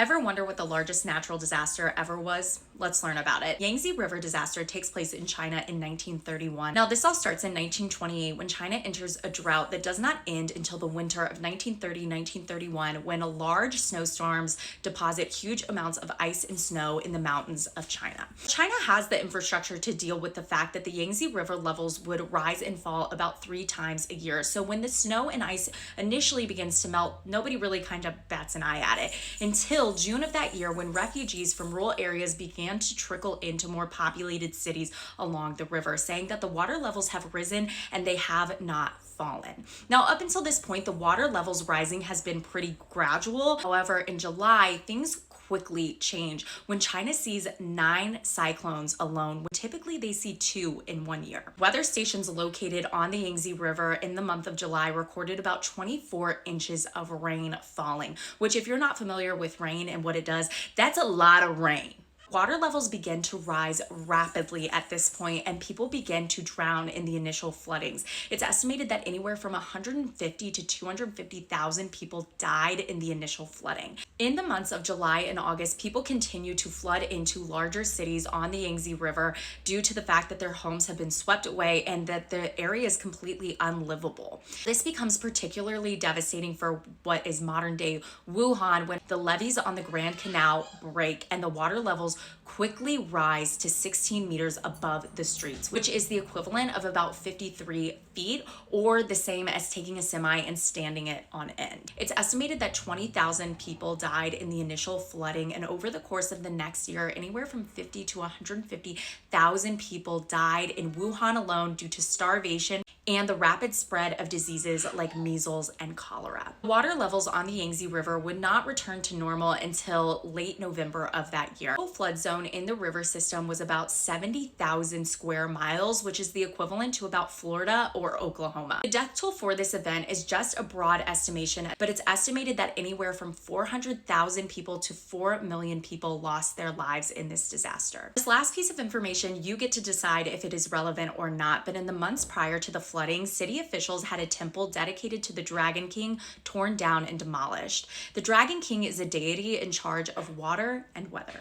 Ever wonder what the largest natural disaster ever was? Let's learn about it. Yangtze River disaster takes place in China in 1931. Now, this all starts in 1928 when China enters a drought that does not end until the winter of 1930-1931, when large snowstorms deposit huge amounts of ice and snow in the mountains of China. China has the infrastructure to deal with the fact that the Yangtze River levels would rise and fall about 3 times a year. So when the snow and ice initially begins to melt, nobody really kind of bats an eye at it until June of that year, when refugees from rural areas began to trickle into more populated cities along the river, saying that the water levels have risen and they have not fallen. Now, up until this point, the water levels rising has been pretty gradual. However, in July, things quickly change when China sees 9 cyclones alone, when typically they see 2 in 1 year. Weather stations located on the Yangtze River in the month of July recorded about 24 inches of rain falling, which, if you're not familiar with rain and what it does, that's a lot of rain. Water levels begin to rise rapidly at this point, and people begin to drown in the initial floodings. It's estimated that anywhere from 150 to 250,000 people died in the initial flooding. In the months of July and August, people continue to flood into larger cities on the Yangtze River due to the fact that their homes have been swept away and that the area is completely unlivable. This becomes particularly devastating for what is modern day Wuhan, when the levees on the Grand Canal break and the water levels quickly rise to 16 meters above the streets, which is the equivalent of about 53 feet, or the same as taking a semi and standing it on end. It's estimated that 20,000 people died in the initial flooding, and over the course of the next year, anywhere from 50 to 150,000 people died in Wuhan alone due to starvation and the rapid spread of diseases like measles and cholera. Water levels on the Yangtze River would not return to normal until late November of that year. The flood zone in the river system was about 70,000 square miles, which is the equivalent to about Florida or Oklahoma. The death toll for this event is just a broad estimation, but it's estimated that anywhere from 400,000 people to 4 million people lost their lives in this disaster. This last piece of information, you get to decide if it is relevant or not, but in the months prior to the flooding, city officials had a temple dedicated to the Dragon King torn down and demolished. The Dragon King is a deity in charge of water and weather.